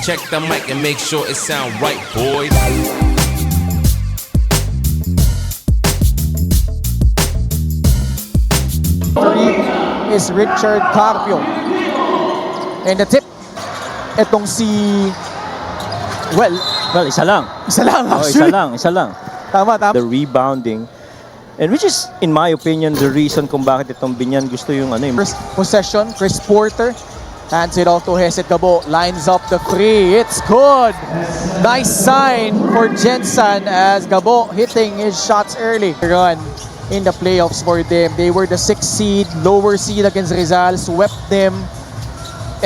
Check the mic and make sure it sound right, boys. Is Richard Carpio. And the tip, etong si... Well, isa lang. isa lang Oh, actually. isa lang. Tama. The rebounding. And which is, in my opinion, the reason kung bakit itong Binyan gusto yung First possession, Chris Porter. Hands it off to Hesed Gabo. Lines up the three. It's good. Nice sign for Jensen as Gabo hitting his shots early. Run in the playoffs for them. They were the 6th seed, lower seed against Rizal, swept them.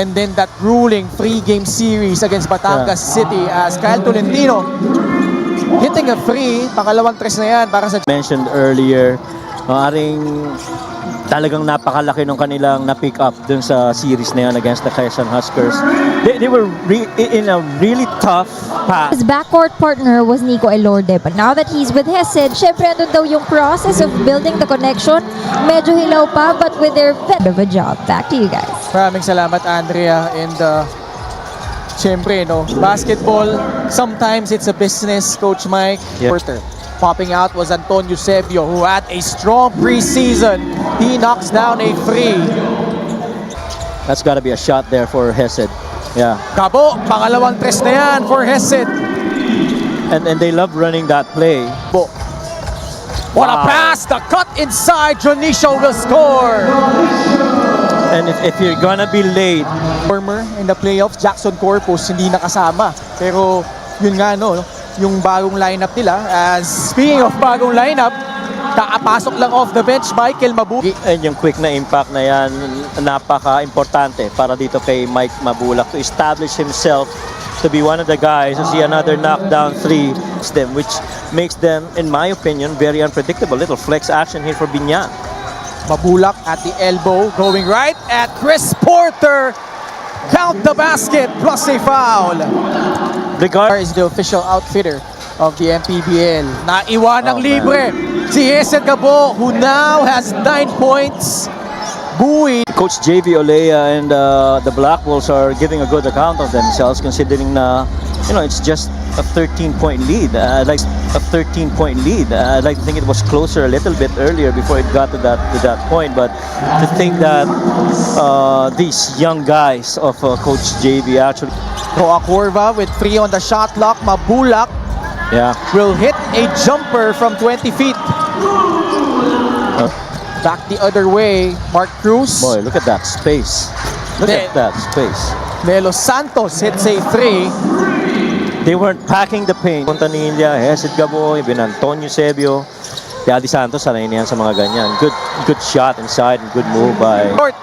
And then that grueling 3-game series against Batangas City as Kyle Tolentino hitting a free. Pangalawang tres na yan para sa... mentioned earlier, maaring talagang napakalaki nung kanilang na-pick up dun sa series na yan against the Quezon Huskers. They were in a really tough path. His backcourt partner was Nico Elorde, but now that he's with Hesed, syempre andun daw yung process of building the connection. Medyo hilaw pa, but with their bit of a job. Back to you guys. Maraming salamat, Andrea. And syempre, no, basketball, sometimes it's a business, Coach Mike. Yep. Porter. Popping out was Antonio Sebio, who had a strong preseason. He knocks down a free. That's gotta be a shot there for Hesed. Yeah. Gabo, pangalawang tres na yan for Hesed. And they love running that play. What a pass! The cut inside. Jonicio will score. And if you're gonna be late, Former in the playoffs, Jackson Corpus hindi nakasama. Pero yun nga, no, yung bagong lineup nila. As speaking of bagong lineup, kakapasok lang off the bench, Michael Mabuki. and yung quick na impact na yan, napaka-importante para dito kay Mike Mabulak to establish himself to be one of the guys to see another knockdown three, which makes them, in my opinion, very unpredictable. Little flex action here for Binyan. Mabulak at the elbow, going right at Chris Porter. Count the basket, plus a foul. Regard Is the official outfitter of the MPBL. Naiwanang Oh, libre si Hesed Gabo, who now has 9 points. Buoy. Coach JV Olea and the Black Wolves are giving a good account of themselves, considering na, it's just a 13-point lead. I'd like to think it was closer a little bit earlier before it got to that point. But to think that these young guys of Coach JV actually, Roa Corva with 3 on the shot clock. Mabulak yeah, will hit a jumper from 20 feet. Back the other way, Mark Cruz. boy, look at that space. Look at that space. Melo Santos hits a 3. They weren't packing the paint. Fontanilla, Hesed Gabo, even Antonio Sebio. Daddy Santos, sanay niyan sa mga ganyan. Good shot inside and good move by... Short.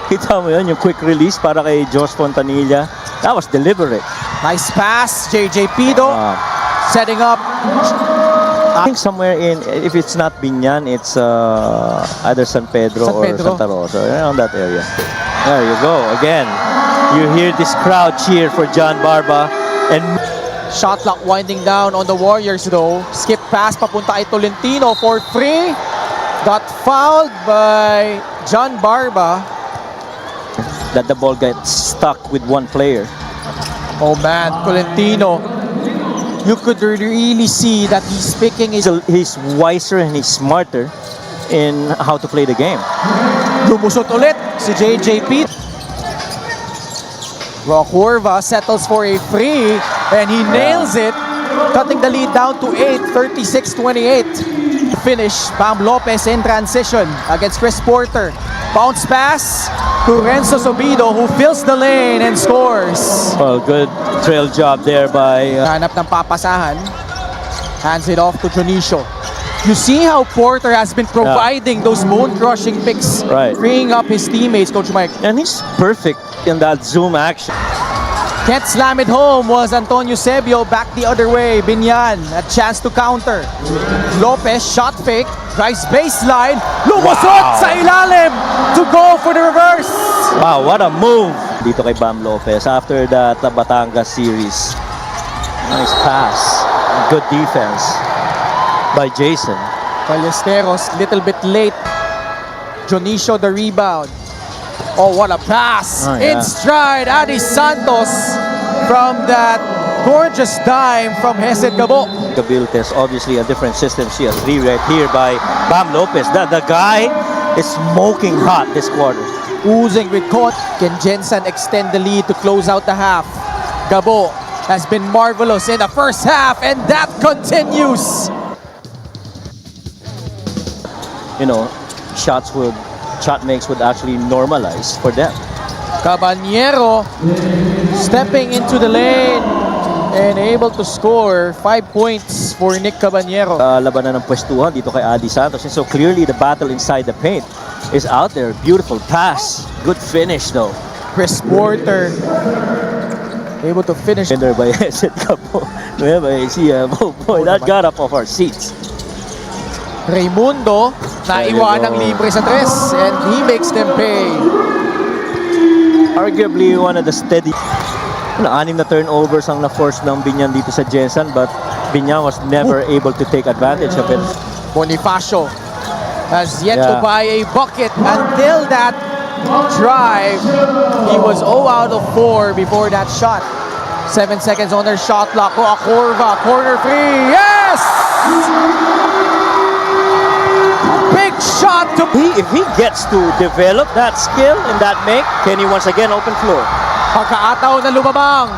Kita mo yun, yung quick release para kay Josh Fontanilla. That was deliberate. Nice pass, JJ Pido setting up. I think somewhere in, if it's not Binyan, it's either San Pedro San or Pedro. Santa Rosa, around that area. There you go. Again, you hear this crowd cheer for John Barba. And Shot clock winding down on the Warriors though. Skip pass papunta kay Tolentino for free. Got fouled by John Barba. that the ball gets stuck with one player. Oh man, Tolentino. You could really see that he's picking his... He's wiser and he's smarter in how to play the game. Lumusot ulit si JJP. Curva settles for a free and he nails it, cutting the lead down to 8, 36-28. Finish, Bam Lopez in transition against Chris Porter. Bounce pass to Renzo Sobido, who fills the lane and scores. Well, good trail job there by... Hanap ng papasahan. Hands it off to Jonicio. You see how Porter has been providing those bone-crushing picks, Right. freeing up his teammates, Coach Mike. and he's perfect in that zoom action. Can't slam it home was Antonio Sebio. Back the other way, Binyan, a chance to counter. Lopez, shot fake, drives baseline. Lumusot sa ilalim to go for the reverse. Wow, what a move! Dito kay Bam Lopez after that Batangas series. Nice pass. Good defense by Jason. Ballesteros, little bit late. Jonicio the rebound. Oh, what a pass. Oh, yeah. In stride, Adi Santos from that gorgeous dime from Hesed Gabo. Gabiltes, obviously a different system. She has rewrite here by Bam Lopez. The guy is smoking hot this quarter. Oozing with court. Can Jensen extend the lead to close out the half? Gabo has been marvelous in the first half, and that continues. You know, shot makes would actually normalize for them. Caballero stepping into the lane and able to score 5 points for Nick Caballero. Labanan ng pwestuhan dito kay Adi Santos. And so clearly the battle inside the paint is out there. Beautiful pass. Good finish though. Chris Porter able to finish. Winner by Hesed Gabo. Boy, that got up off our seats. Raimundo naiwanang libre sa tres, and he makes them pay. Arguably one of the steady. 6 na turnovers ang na-force ng Binyan dito sa Jensen, but Binyan was never able to take advantage of it. Bonifacio has yet to Yeah. buy a bucket until that drive. He was 0 out of 4 before that shot. 7 seconds on their shot clock. Acorva, corner 3. Yes! Big shot to If he gets to develop that skill and that make, Kenny once again open floor. pagkaataw na lumabang.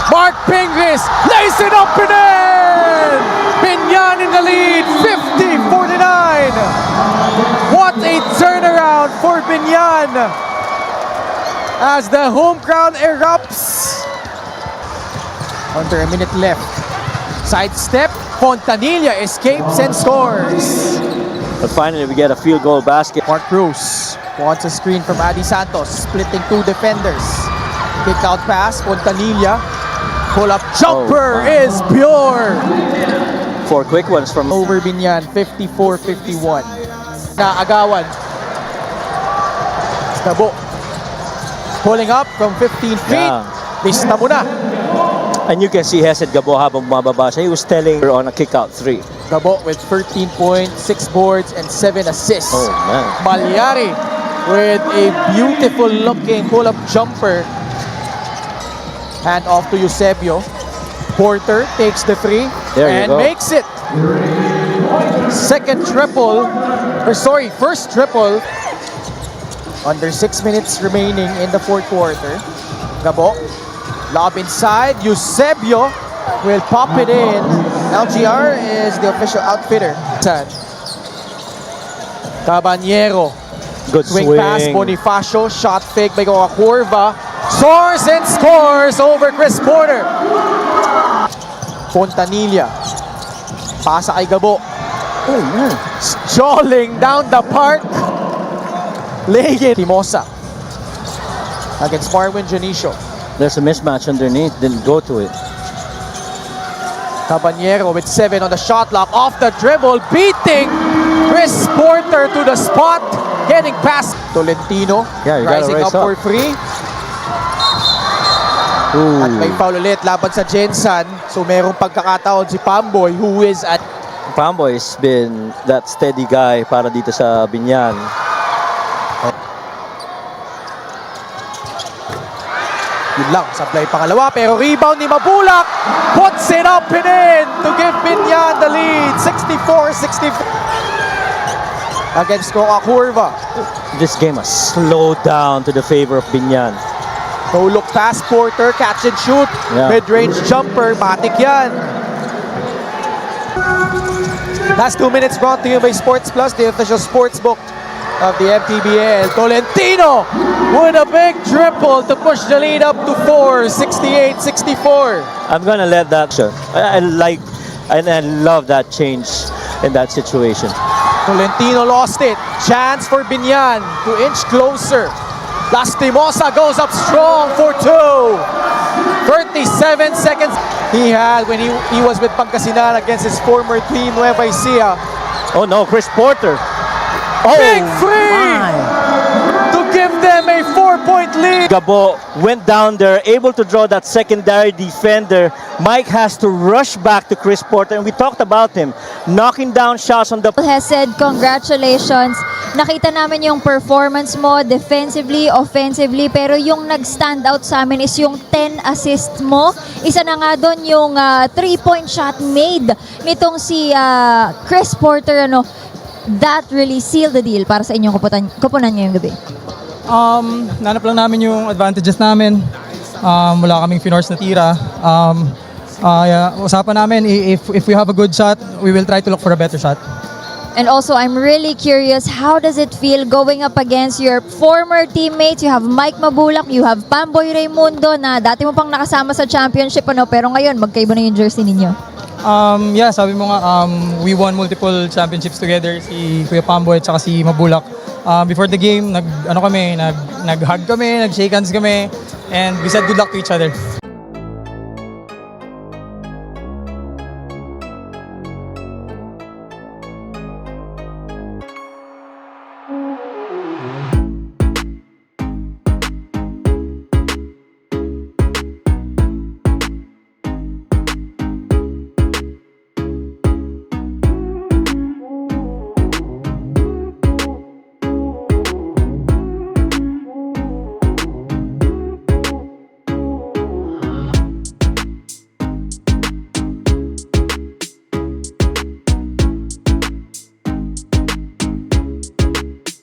Mark Pingris lays it up and in! Binyan in the lead, 50-49. What a turnaround for Binyan as the home crowd erupts. Under a minute left. Sidestep, Fontanilla escapes and scores. But finally we get a field goal basket. Mark Bruce wants a screen from Adi Santos, splitting 2 defenders. Kick out pass, Fontanilla. Pull-up jumper is pure. 4 quick ones from Over Binyan, 54-51. Agawan. Gabo. Pulling up from 15 feet. Yeah. Pista mo na. And you can see Hesed Gabo habang bumababa siya. He was telling her on a kick-out 3. Gabo with 13 points, 6 boards, and 7 assists. Oh, man. Malyari with a beautiful looking pull-up jumper. Hand off to Eusebio. Porter takes the 3 There you and go. makes it. First triple. Under 6 minutes remaining in the fourth quarter. Gabo, lob inside. Eusebio will pop it in. LGR is the official outfitter. Caballero. Good Swing swing. pass, Bonifacio. Shot fake by Corva. Soars and scores over Chris Porter. Fontanilla. Pasa kay Gabo. Oh, man. Strolling down the park. Laying Timosa. Against Marwin Janicio. There's a mismatch underneath. Didn't go to it. Caballero with 7 on the shot clock. Off the dribble. Beating Chris Porter to the spot. Getting past Tolentino. Yeah, you gotta rising raise up for 3. At may Ooh. foul ulit laban sa Jensen. So merong pagkakataon si Pamboy who is at Pamboy's been that steady guy para dito sa Binyan. yun lang, supply pangalawa. Pero rebound ni Mabulak. Puts it up and in to give Binyan the lead. 64-64. Against Coca Curva. This game has slowed down to the favor of Binyan. No look pass, Porter, catch and shoot. Yeah. Mid-range jumper, matik yan. Last 2 minutes brought to you by Sports Plus, the official sports book of the MPBL. Tolentino with a big triple to push the lead up to 4, 68-64. I'm gonna let that show. I like and I love that change in that situation. Tolentino lost it. Chance for Binyan to inch closer. Lastimosa goes up strong for 2. 37 seconds he had when he was with Pangasinan against his former team, Nueva Ecija. Oh no, Chris Porter. Oh, Big free to give them a 4-point lead. Gabo went down there, able to draw that secondary defender. Mike has to rush back to Chris Porter, and we talked about him knocking down shots on the. Hesed, congratulations. nakita namin yung performance mo defensively, offensively, pero yung nag-stand out sa amin is yung 10 assists mo. Isa na nga doon yung 3-point shot made nitong si Chris Porter. That really sealed the deal para sa inyong kupunan ngayong gabi. Nanap lang namin yung advantages namin. Wala kaming finorce na tira. Usapan namin, if we have a good shot, we will try to look for a better shot. And also, I'm really curious, how does it feel going up against your former teammates? You have Mike Mabulak, you have Pamboy Raimundo na dati mo pang nakasama sa championship, pero ngayon, magkaiba na yung jersey ninyo. Yeah, sabi mo nga, we won multiple championships together, si Kuya Pamboy at saka si Mabulak. Before the game, nag-hug kami, nag-shake hands kami, and we said good luck to each other.